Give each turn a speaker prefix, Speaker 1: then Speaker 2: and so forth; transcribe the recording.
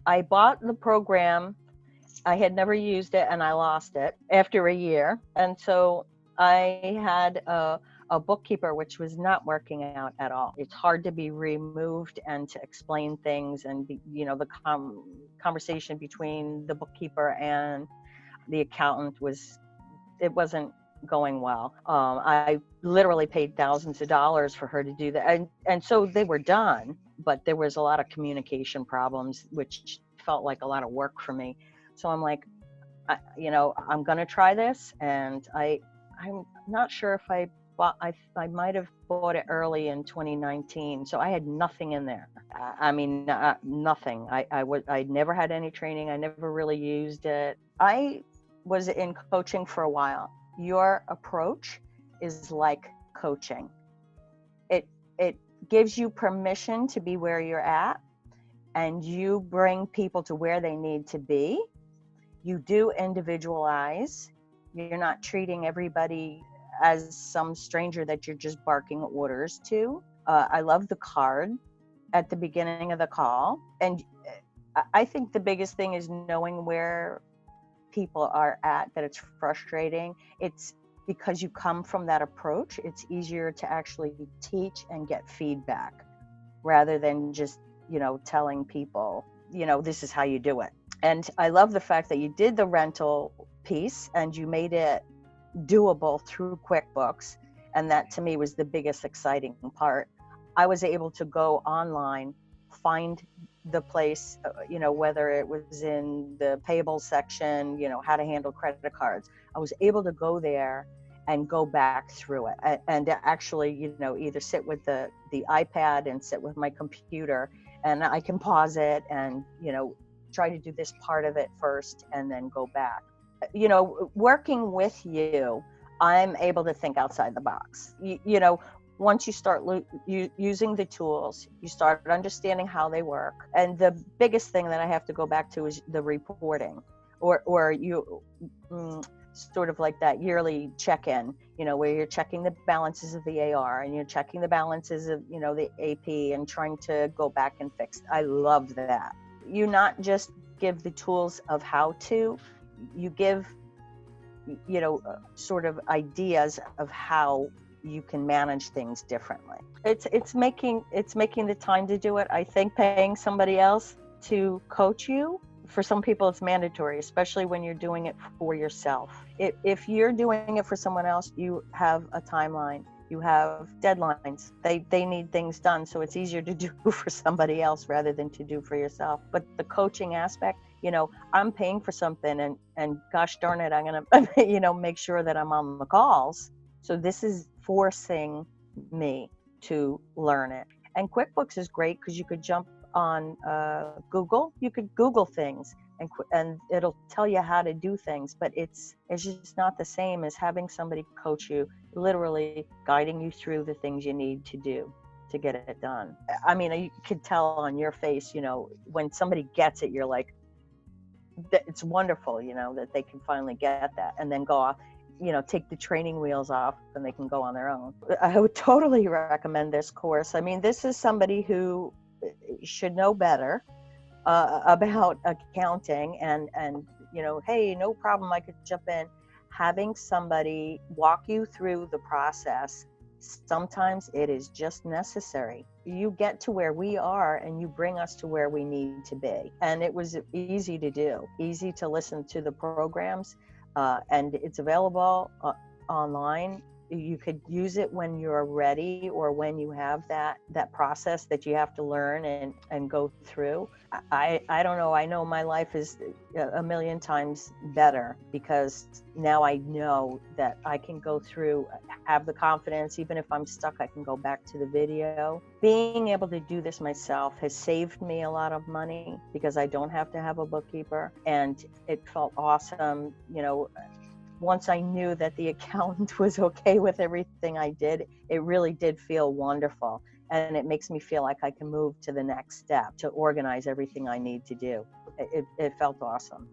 Speaker 1: I bought the program. I had never used it and I lost it after a year. And so I had a bookkeeper, which was not working out at all. It's hard to be removed and to explain things and, the conversation between the bookkeeper and the accountant it wasn't going well. I literally paid thousands of dollars for her to do that. And so they were done, but there was a lot of communication problems, which felt like a lot of work for me. So I'm like, I'm going to try this. And I'm not sure if I might have bought it early in 2019. So I had nothing in there. Nothing. I never had any training. I never really used it. I was in coaching for a while. Your approach is like coaching. It gives you permission to be where you're at, and you bring people to where they need to be. You do individualize. You're not treating everybody as some stranger that you're just barking orders to. I love the card at the beginning of the call. And I think the biggest thing is knowing where people are at, that it's frustrating. It's because you come from that approach, it's easier to actually teach and get feedback rather than just, telling people, this is how you do it. And I love the fact that you did the rental piece and you made it doable through QuickBooks. And that to me was the biggest exciting part. I was able to go online, find the place, whether it was in the payable section, how to handle credit cards. I was able to go there and go back through it and actually, either sit with the iPad and sit with my computer, and I can pause it and, try to do this part of it first and then go back. Working with you, I'm able to think outside the box. Once you start using the tools, you start understanding how they work. And the biggest thing that I have to go back to is the reporting, or you sort of like that yearly check-in, where you're checking the balances of the AR and you're checking the balances of, the AP and trying to go back and fix. I love that. You not just give the tools of how to, you give, sort of ideas of how you can manage things differently. It's making the time to do it. I think paying somebody else to coach you, for some people it's mandatory, especially when you're doing it for yourself. If you're doing it for someone else, you have a timeline, you have deadlines. They need things done, so it's easier to do for somebody else rather than to do for yourself. But the coaching aspect, I'm paying for something, and gosh darn it, I'm gonna make sure that I'm on the calls. So this is forcing me to learn it. And QuickBooks is great because you could jump on Google. You could Google things and it'll tell you how to do things, but it's just not the same as having somebody coach you, literally guiding you through the things you need to do to get it done. I mean, you could tell on your face, when somebody gets it, you're like, it's wonderful, that they can finally get that and then go off, take the training wheels off and they can go on their own. I would totally recommend this course. I mean, this is somebody who should know better about accounting and hey, no problem, I could jump in. Having somebody walk you through the process, sometimes it is just necessary. You get to where we are and you bring us to where we need to be. And it was easy to do, easy to listen to the programs, and it's available online. You could use it when you're ready or when you have that process that you have to learn and go through. I don't know. I know my life is a million times better because now I know that I can go through, have the confidence, even if I'm stuck, I can go back to the video. Being able to do this myself has saved me a lot of money because I don't have to have a bookkeeper, and it felt awesome. Once I knew that the accountant was okay with everything I did, it really did feel wonderful. And it makes me feel like I can move to the next step to organize everything I need to do. It felt awesome.